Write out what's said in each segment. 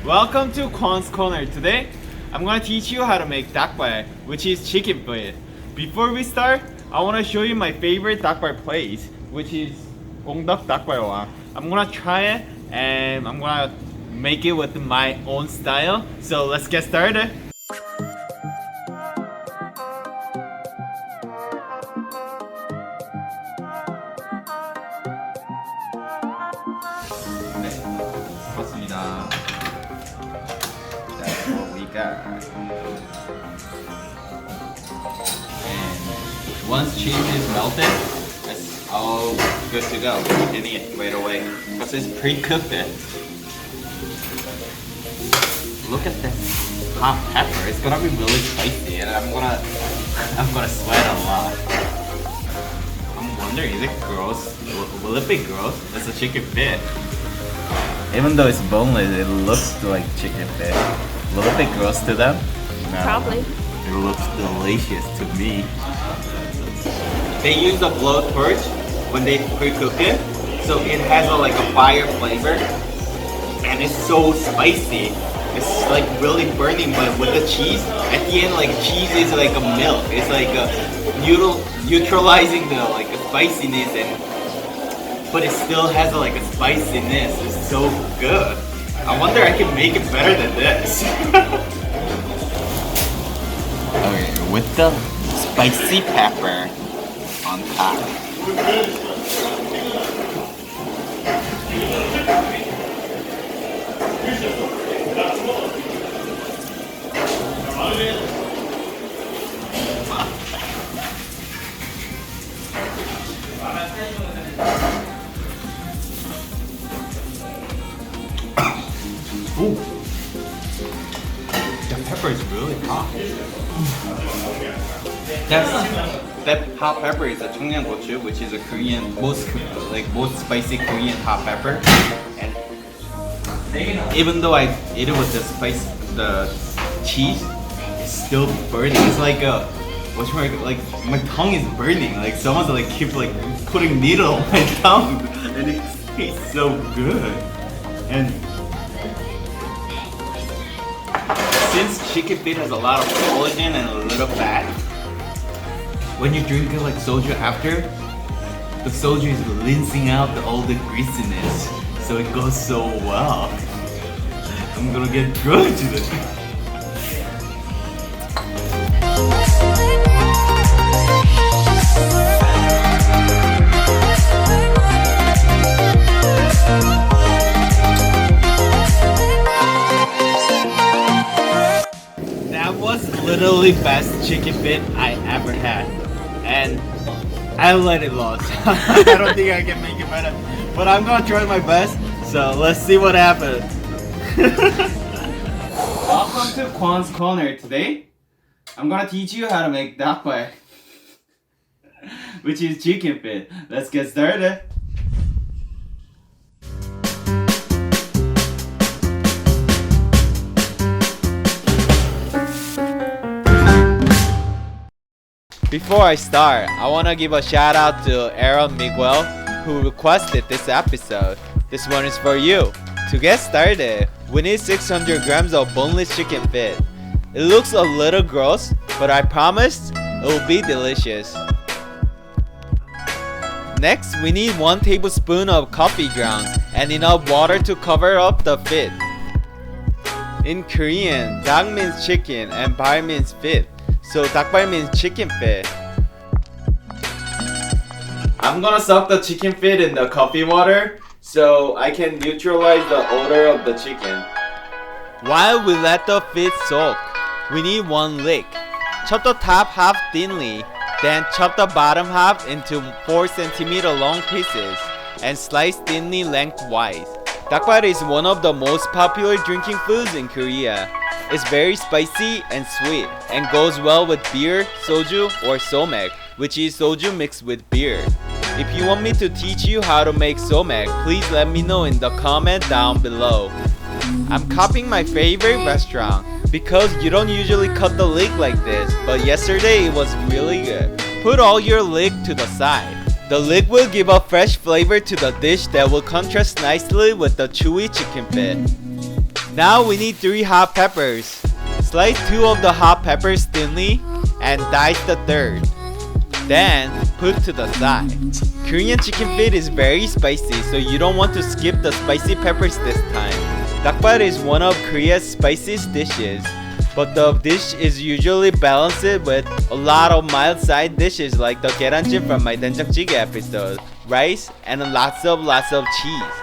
Welcome to Kwon's Corner. Today, I'm gonna teach you how to make dakbal, which is chicken feet. Before we start, I wanna show you my favorite dakbal place, which is Gongdak Dakbal. I'm gonna try it and I'm gonna make it with my own style. So let's get started. 맞습니다. That's what we got. And once cheese is melted, it's all good to go. You can eat right away because it's pre-cooked. Look at this hot pepper. It's gonna be really spicy, and I'm gonna sweat a lot. I'm wondering, is it gross? Will it be gross? It's a chicken feet. Even though it's boneless, it looks like chicken feet. Will it be gross to them? No. Probably. It looks delicious to me. They use a blowtorch when they pre-cook it, so it has like a fire flavor, and it's so spicy. It's like really burning, but with the cheese, at the end, like cheese is like a milk. It's like a neutralizing the like spiciness but it still has like a spiciness. It's so good. I wonder I can make it better than this. Okay, with the spicy pepper on top. Ooh, the pepper is really hot. That hot pepper is a 청양고추, which is a Korean most spicy Korean hot pepper. And even though I eat it with the cheese, it's still burning. It's like like my tongue is burning. Like someone's like keep like putting needle on my tongue, and it tastes so good. And since chicken feet has a lot of collagen and a little fat, when you drink it like soju after, the soju is rinsing out all the greasiness, so it goes so well. I'm gonna get drunk to this. Literally best chicken feet I ever had, and I let it lost. I don't think I can make it better, but I'm gonna try my best. So let's see what happens. Welcome to Kwon's Corner. Today, I'm gonna teach you how to make dakbal, which is chicken feet. Let's get started. Before I start, I want to give a shout out to Aaron Miguel who requested this episode. This one is for you. To get started, we need 600 grams of boneless chicken feet. It looks a little gross, but I promise it will be delicious. Next, we need 1 tablespoon of coffee grounds and enough water to cover up the feet. In Korean, dak means chicken and bal means feet. So dakbal means chicken feet. I'm gonna soak the chicken feet in the coffee water so I can neutralize the odor of the chicken. While we let the feet soak, we need 1 leek. Chop the top half thinly, then chop the bottom half into 4 cm long pieces and slice thinly lengthwise. Dakbal is one of the most popular drinking foods in Korea. It's very spicy and sweet and goes well with beer, soju, or somek, which is soju mixed with beer. If you want me to teach you how to make somek, please let me know in the comment down below. I'm copying my favorite restaurant because you don't usually cut the leek like this, but yesterday it was really good. Put all your leek to the side. The leek will give a fresh flavor to the dish that will contrast nicely with the chewy chicken feet. Now we need 3 hot peppers. Slice 2 of the hot peppers thinly and dice the third. Then put to the side. Korean chicken feet is very spicy, so you don't want to skip the spicy peppers this time. Dakbal is one of Korea's spiciest dishes, but the dish is usually balanced with a lot of mild side dishes like the 계란찜 from my 된장찌개 episode, rice, and lots of cheese.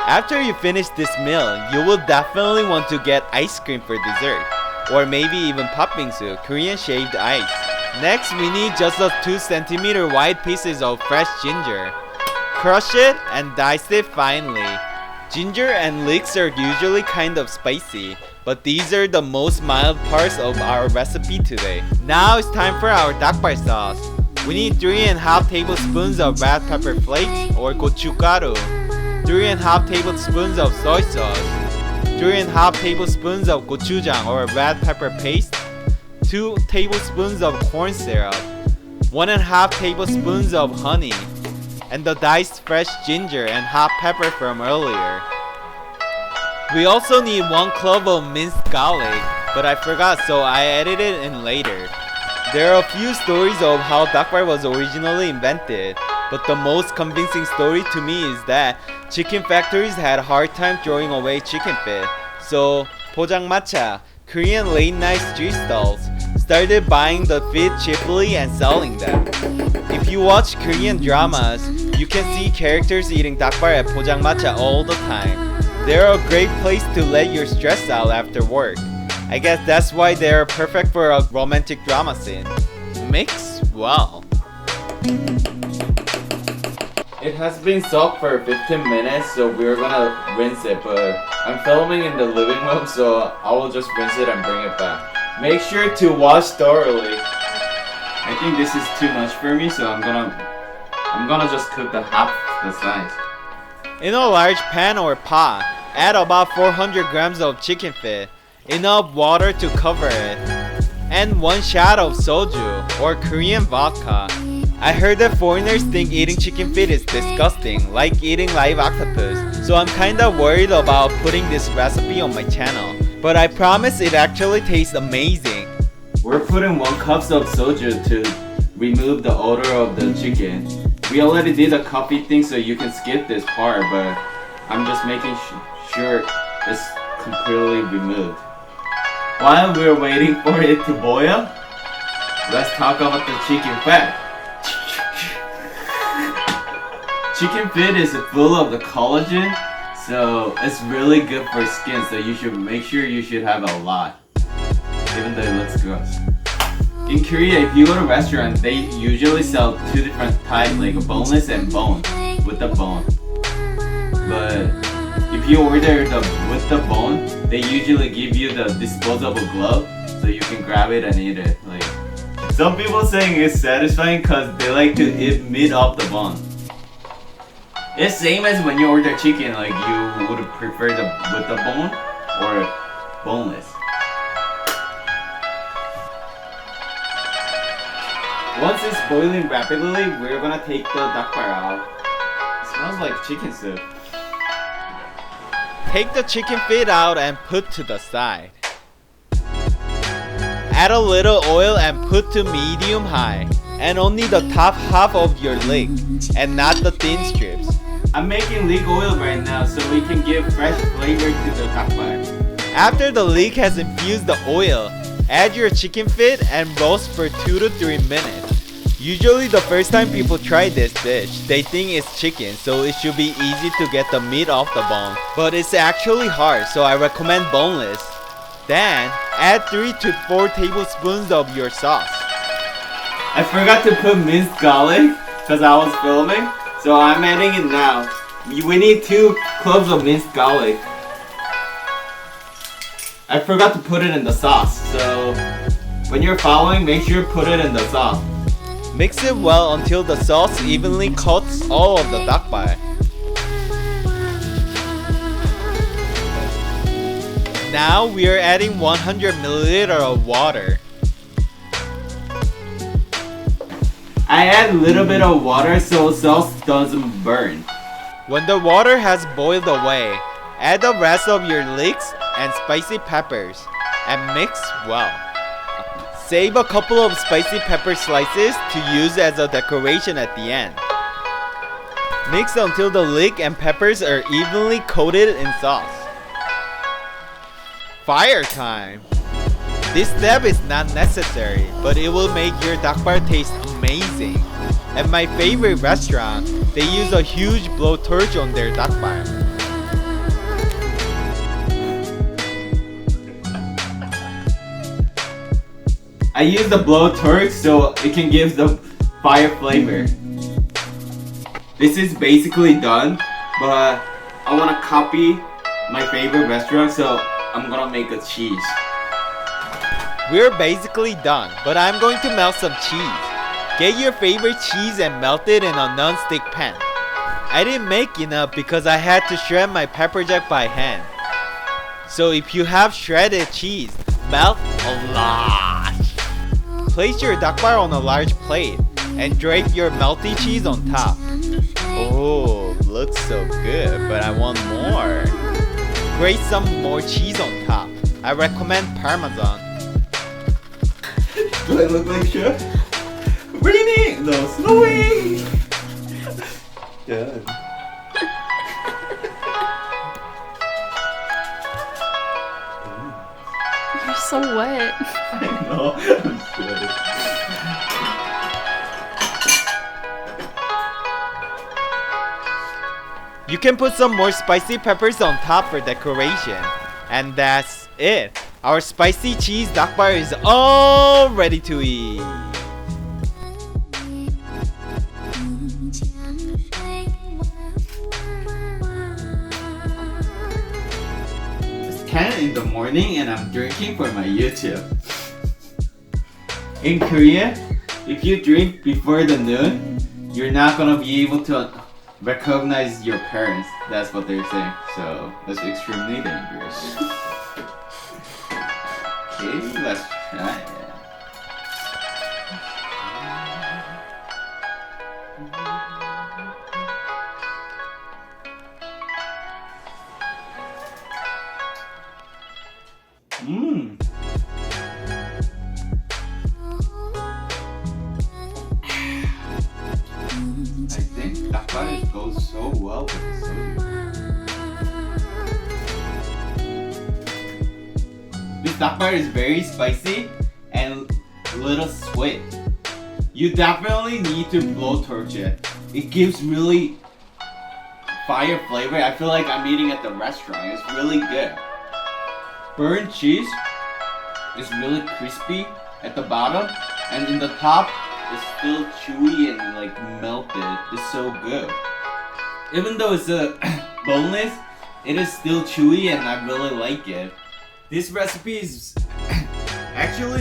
After you finish this meal, you will definitely want to get ice cream for dessert, or maybe even 팥빙수, Korean shaved ice. Next, we need just the 2 cm wide pieces of fresh ginger. Crush it and dice it finely. Ginger and leeks are usually kind of spicy, but these are the most mild parts of our recipe today. Now it's time for our dakbal sauce. We need 3½ tablespoons of red pepper flakes or gochugaru, 3½ tablespoons of soy sauce, 3½ tablespoons of gochujang or red pepper paste, 2 tablespoons of corn syrup, 1½ tablespoons of honey, and the diced fresh ginger and hot pepper from earlier. We also need 1 clove of minced garlic, but I forgot, so I added it in later. There are a few stories of how dakbal was originally invented, but the most convincing story to me is that chicken factories had a hard time throwing away chicken feet, so 포장마차, Korean late night street stalls, started buying the feet cheaply and selling them. If you watch Korean dramas, you can see characters eating dakbal at 포장마차 all the time. They're a great place to let your stress out after work. I guess that's why they're perfect for a romantic drama scene. Mix well. It has been soaked for 15 minutes, so we're gonna rinse it, but I'm filming in the living room, so I will just rinse it and bring it back. Make sure to wash thoroughly. I think this is too much for me, so I'm gonna just cook the half the size. In a large pan or pot, add about 400 grams of chicken feet, enough water to cover it, and 1 shot of soju or Korean vodka. I heard that foreigners think eating chicken feet is disgusting, like eating live octopus, so I'm kinda worried about putting this recipe on my channel. But I promise it actually tastes amazing. We're putting 1 cup of soju to remove the odor of the chicken. We already did the coffee thing, so you can skip this part, but I'm just making sure it's completely removed. While we're waiting for it to boil, let's talk about the chicken fat. Chicken feet is full of the collagen, so it's really good for skin, so you should make sure you should have a lot, even though it looks gross. In Korea, if you go to a restaurant, they usually sell 2 different types, like a boneless and bone, with the bone. But if you order with the bone, they usually give you the disposable glove, so you can grab it and eat it. Like, some people saying it's satisfying because they like to eat meat off the bone. It's same as when you order chicken, like you would prefer with the bone or boneless. Once it's boiling rapidly, we're gonna take the dakbal out. It smells like chicken soup. Take the chicken feet out and put to the side. Add a little oil and put to medium high, and only the top half of your leg, and not the thin strips. I'm making leek oil right now so we can give fresh flavor to the dakbal. After the leek has infused the oil, add your chicken feet and roast for 2 to 3 minutes. Usually the first time people try this dish, they think it's chicken, so it should be easy to get the meat off the bone. But it's actually hard, so I recommend boneless. Then, add 3 to 4 tablespoons of your sauce. I forgot to put minced garlic because I was filming, so I'm adding it now. We need 2 cloves of minced garlic. I forgot to put it in the sauce, so when you're following, make sure you put it in the sauce. Mix it well until the sauce evenly coats all of the dakbal. Now we are adding 100 ml of water. I add a little bit of water so sauce doesn't burn. When the water has boiled away, add the rest of your leeks and spicy peppers and mix well. Save a couple of spicy pepper slices to use as a decoration at the end. Mix until the leek and peppers are evenly coated in sauce. Fire time! This step is not necessary, but it will make your dakbal taste amazing. At my favorite restaurant, they use a huge blowtorch on their dakbal. I use the blowtorch so it can give the fire flavor. This is basically done, but I want to copy my favorite restaurant, so I'm gonna make a cheese. We're basically done, but I'm going to melt some cheese. Get your favorite cheese and melt it in a non-stick pan. I didn't make enough because I had to shred my pepper jack by hand. So if you have shredded cheese, melt a lot. Place your dakbal on a large plate and drape your melty cheese on top. Oh, looks so good, but I want more. Grate some more cheese on top. I recommend Parmesan. Do I look like chef? Raining! No, snowing! Done. You're so wet. I know, I'm sweating. You can put some more spicy peppers on top for decoration. And that's it. Our spicy cheese dakbal is all ready to eat. It's 10 in the morning and I'm drinking for my YouTube. In Korea, if you drink before the noon, you're not gonna be able to recognize your parents. That's what they're saying. So that's extremely dangerous. Okay, let's try it. I think dakbal goes so well with the soju. This dakbal is very spicy and a little sweet. You definitely need to blowtorch it. It gives really fire flavor. I feel like I'm eating at the restaurant. It's really good. Burnt cheese is really crispy at the bottom, and in the top it's still chewy and like melted. It's so good. Even though it's a boneless, it is still chewy and I really like it. This recipe is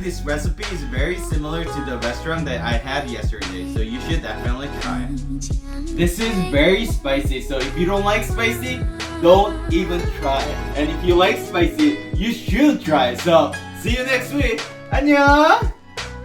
this recipe is very similar to the restaurant that I had yesterday, so you should definitely try it. This is very spicy, so if you don't like spicy, don't even try it. And if you like spicy, you should try it. So see you next week. 안녕.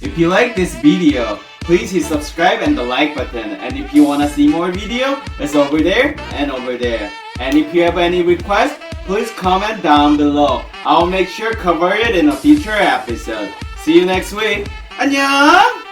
If you like this video, please hit subscribe and the like button. And if you wanna see more video, it's over there and over there. And if you have any requests, please comment down below. I'll make sure to cover it in a future episode. See you next week. 안녕.